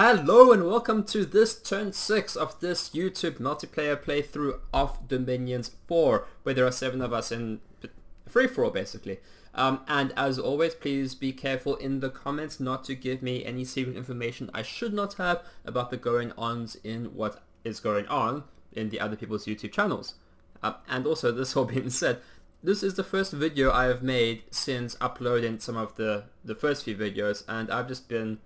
Hello and welcome to this turn 6 of this YouTube multiplayer playthrough of Dominions 4, where there are 7 of us in free-for-all basically. And as always, please be careful in the comments not to give me any secret information I should not have about the going-ons in what is going on in the other people's YouTube channels. And also, this all being said, this is the first video I have made since uploading some of the first few videos, and I've just been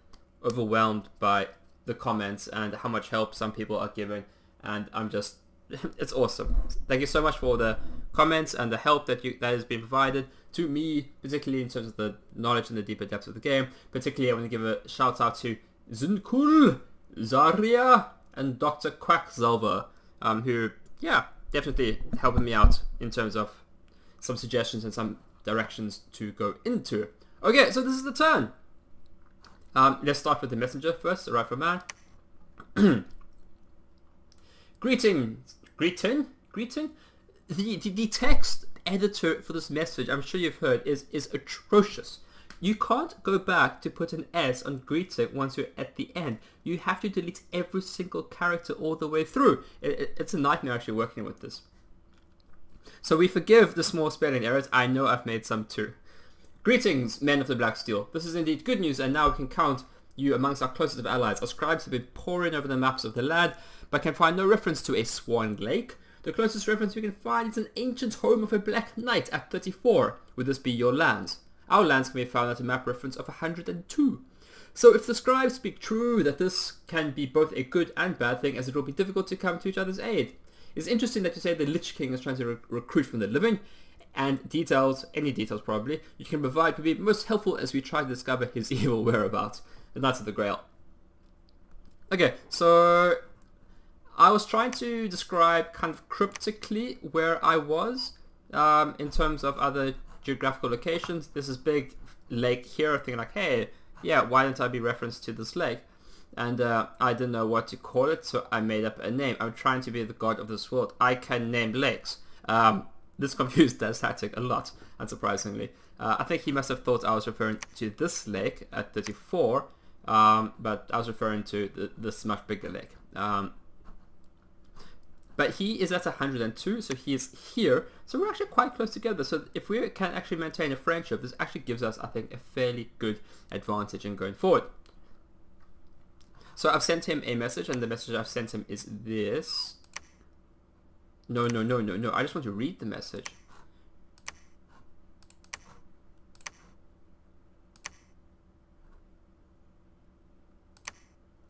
overwhelmed by the comments and how much help some people are giving, and I'm just it's awesome. Thank you so much for all the comments and the help that has been provided to me, particularly in terms of the knowledge and the deeper depths of the game. Particularly I want to give a shout out to Zunkul, Zaria and Dr. Quacksalver, who definitely helping me out in terms of some suggestions and some directions to go into. Okay, so this is the turn. Let's start with the messenger first, the rightful man. Greeting. The text editor for this message, I'm sure you've heard, is atrocious. You can't go back to put an S on greeting once you're at the end. You have to delete every single character all the way through. It's a nightmare actually working with this. So we forgive the small spelling errors. I know I've made some too. Greetings, men of the Black Steel. This is indeed good news, and now we can count you amongst our closest of allies. Our scribes have been poring over the maps of the land, but can find no reference to a Swan Lake. The closest reference we can find is an ancient home of a Black Knight at 34. Would this be your lands? Our lands can be found at a map reference of 102. So if the scribes speak true, that this can be both a good and bad thing, as it will be difficult to come to each other's aid. It's interesting that you say the Lich King is trying to recruit from the living, and any details probably, you can provide would be most helpful as we try to discover his evil whereabouts. The Knights of the Grail. Okay, so I was trying to describe kind of cryptically where I was in terms of other geographical locations. There's this big lake here, thinking like, hey, yeah, why didn't I be referenced to this lake? And I didn't know what to call it, so I made up a name. I'm trying to be the god of this world. I can name lakes. This confused DasTactic a lot, unsurprisingly. I think he must have thought I was referring to this lake at 34, but I was referring to this much bigger lake. But he is at 102, so he is here. So we're actually quite close together. So if we can actually maintain a friendship, this actually gives us, I think, a fairly good advantage in going forward. So I've sent him a message, and the message I've sent him is this. No. I just want to read the message.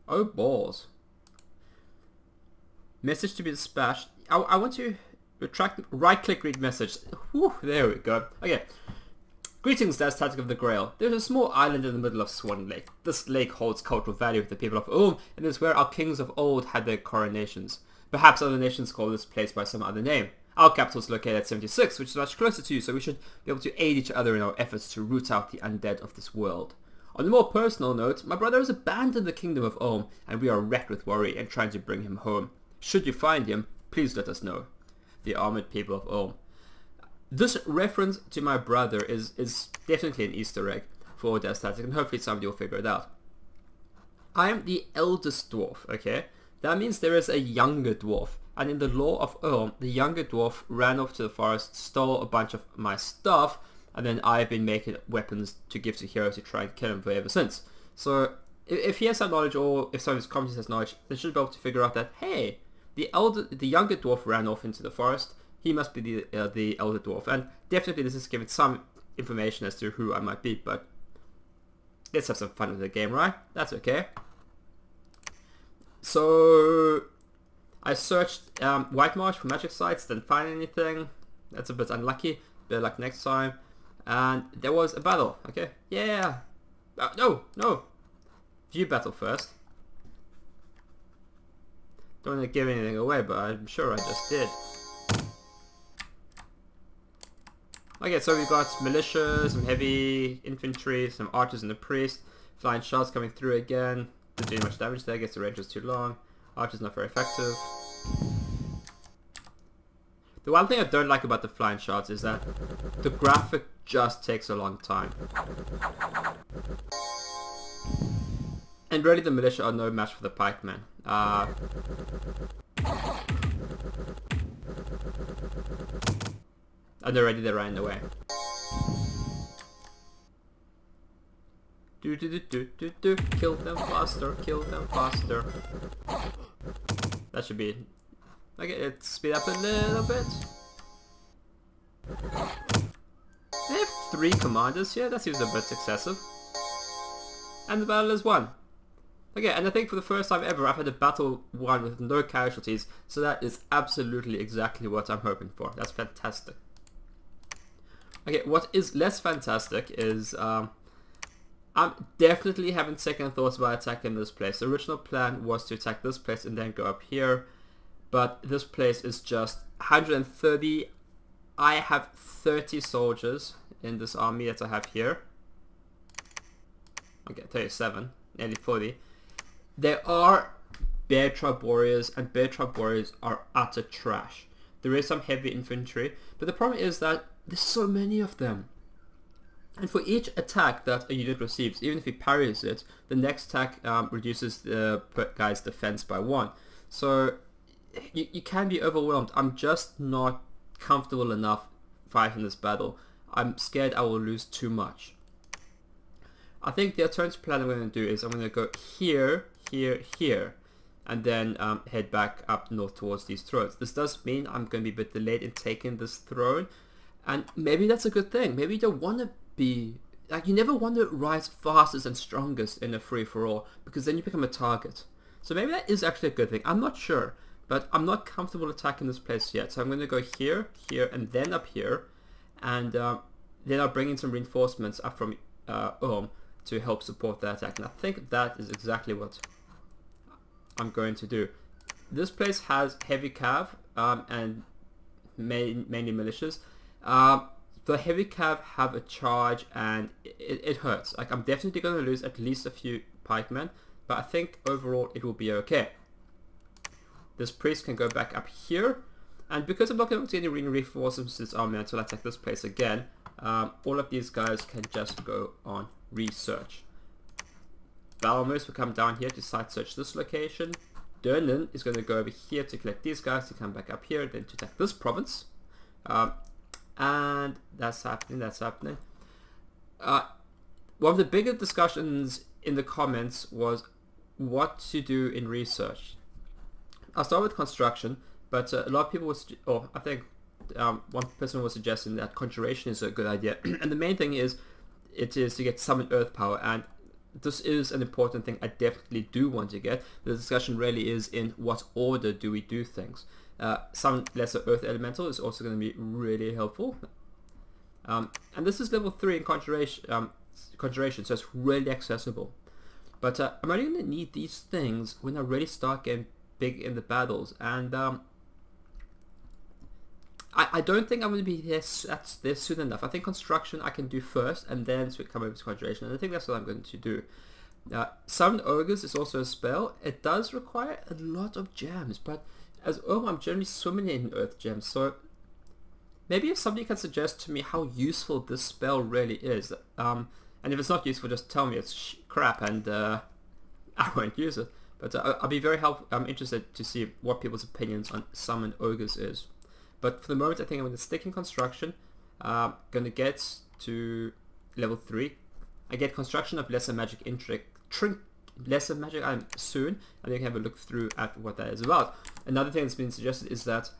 Oh, balls. Message to be dispatched. I want to retract, right-click, read message. Whew, there we go. Okay. Greetings, DasTactic of the Grail. There's a small island in the middle of Swan Lake. This lake holds cultural value with the people of Ulm, and is where our kings of old had their coronations. Perhaps other nations call this place by some other name. Our capital is located at 76, which is much closer to you, so we should be able to aid each other in our efforts to root out the undead of this world. On a more personal note, my brother has abandoned the kingdom of Ulm, and we are wrecked with worry and trying to bring him home. Should you find him, please let us know. The armored people of Ulm. This reference to my brother is definitely an Easter egg for DasTactic, and hopefully somebody will figure it out. I am the eldest dwarf, okay? That means there is a younger dwarf, and in the lore of Ulm, the younger dwarf ran off to the forest, stole a bunch of my stuff, and then I've been making weapons to give to heroes to try and kill him for ever since. So if he has some knowledge, or if some of his communities has knowledge, they should be able to figure out that, hey, the younger dwarf ran off into the forest. He must be the elder dwarf, and definitely this is giving some information as to who I might be. But let's have some fun with the game, right? That's okay. So I searched White Marsh for magic sites, didn't find anything. That's a bit unlucky. Better luck next time. And there was a battle. Okay, yeah. No. View battle first. Don't want to give anything away, but I'm sure I just did. Okay, so we got militia, some heavy infantry, some archers and a priest. Flying shots coming through again. Didn't do much damage there, I guess the range was too long. Archer's not very effective. The one thing I don't like about the flying shots is that the graphic just takes a long time. And really the militia are no match for the pikemen. And already they ran away. Kill them faster, kill them faster. That should be... Okay, let's speed up a little bit. They have 3 commanders here, that seems a bit excessive. And the battle is won. Okay, and I think for the first time ever I've had a battle won with no casualties, so that is absolutely exactly what I'm hoping for. That's fantastic. Okay, what is less fantastic is I'm definitely having second thoughts about attacking this place. The original plan was to attack this place and then go up here, but this place is just 130. I have 30 soldiers in this army that I have here. Okay, 37, nearly 40. There are bear trap warriors, and bear trap warriors are utter trash. There is some heavy infantry, but the problem is that there's so many of them. And for each attack that a unit receives, even if he parries it, the next attack reduces the guy's defense by 1. So you can be overwhelmed. I'm just not comfortable enough fighting this battle. I'm scared I will lose too much. I think the alternative plan I'm going to do is I'm going to go here, here, here, and then head back up north towards these thrones. This does mean I'm going to be a bit delayed in taking this throne, and maybe that's a good thing. Maybe you don't want to be... Like, you never want to rise fastest and strongest in a free-for-all, because then you become a target. So maybe that is actually a good thing. I'm not sure, but I'm not comfortable attacking this place yet. So I'm going to go here, here, and then up here, and then I'll bring in some reinforcements up from Ulm to help support the attack. And I think that is exactly what I'm going to do. This place has heavy cav and mainly militias. The heavy cav have a charge, and it hurts. Like, I'm definitely going to lose at least a few pikemen, but I think overall it will be okay. This priest can go back up here, and because I'm not going to get any reinforcements to this army until I attack this place again, all of these guys can just go on research. Balmers will come down here to site search this location. Durnan is going to go over here to collect these guys to come back up here, then to attack this province. And that's happening, that's happening. One of the bigger discussions in the comments was what to do in research. I'll start with construction, but a lot of people was, I think one person was suggesting that conjuration is a good idea. And the main thing is, it is to get summon earth power, and this is an important thing I definitely do want to get. The discussion really is in what order do we do things. Some lesser earth elemental is also going to be really helpful. And this is level 3 in conjuration, so it's really accessible. But I'm only going to need these things when I really start getting big in the battles, and I don't think I'm going to be there soon enough. I think construction I can do first, and then come over to conjuration, and I think that's what I'm going to do. Summon ogres is also a spell. It does require a lot of gems, but as I'm generally swimming in earth gems, so maybe if somebody can suggest to me how useful this spell really is, and if it's not useful, just tell me it's crap, and I won't use it. But I'll be very interested to see what people's opinions on summon ogres is. But for the moment, I think I'm going to stick in construction. Going to get to level 3. I get construction of lesser magic lesser magic item soon, and you can have a look through at what that is about. Another thing that's been suggested is that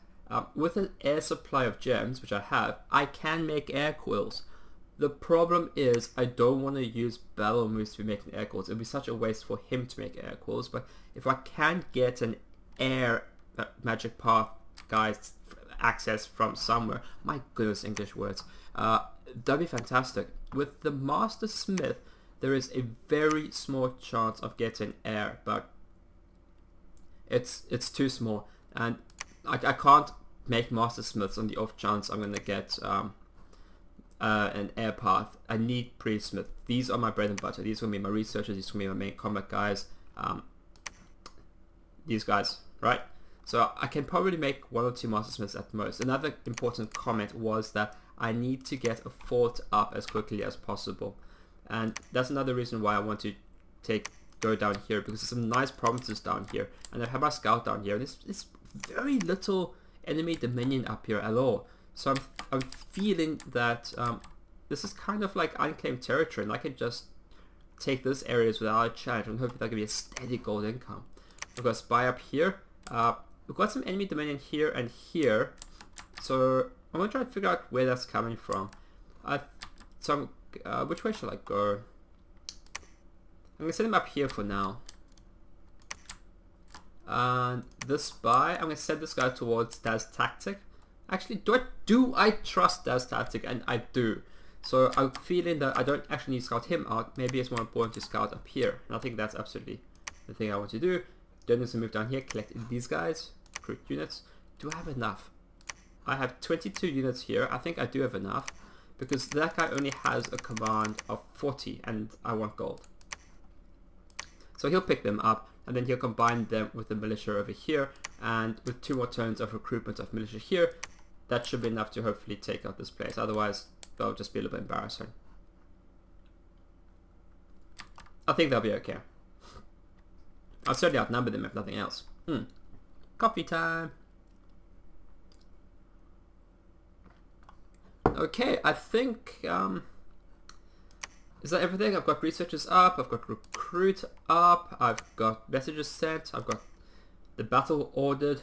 with an air supply of gems, which I have, I can make air coils. The problem is I don't want to use battle moves to be making air coils. It would be such a waste for him to make air coils, but if I can get an air magic path guys access from somewhere, my goodness, English words, that'd be fantastic. With the Master Smith, there is a very small chance of getting air, but it's too small, and I can't make Master Smiths on the off chance I'm gonna get an air path. I need Priest-Smith. These are my bread and butter. These will be my researchers, these will be my main combat guys, these guys, right? So I can probably make 1 or 2 Master Smiths at most. Another important comment was that I need to get a fort up as quickly as possible, and that's another reason why I want to take go down here because there's some nice provinces down here, and I have my scout down here. There's very little enemy dominion up here at all. So I'm feeling that this is kind of like unclaimed territory, and I can just take this areas without a challenge. I'm hoping that can be a steady gold income. We've got a spy up here. We've got some enemy dominion here and here. So I'm gonna try to figure out where that's coming from. Which way should I go? I'm gonna send him up here for now. And this spy, I'm gonna send this guy towards DasTactic. Actually, do I trust DasTactic? And I do. So I'm feeling that I don't actually need to scout him out. Maybe it's more important to scout up here. And I think that's absolutely the thing I want to do. Don't need to move down here, collect these guys, recruit units. Do I have enough? I have 22 units here. I think I do have enough, because that guy only has a command of 40 and I want gold. So he'll pick them up and then he'll combine them with the militia over here, and with 2 more turns of recruitment of militia here, that should be enough to hopefully take out this place. Otherwise that'll just be a little bit embarrassing. I think they'll be okay. I'll certainly outnumber them if nothing else. Coffee time. Okay, I think, is that everything? I've got researchers up, I've got recruit up, I've got messages sent, I've got the battle ordered,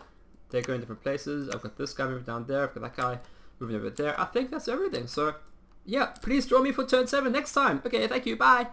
they're going different places, I've got this guy moving down there, I've got that guy moving over there. I think that's everything. So yeah, please join me for turn 7 next time. Okay, thank you, bye!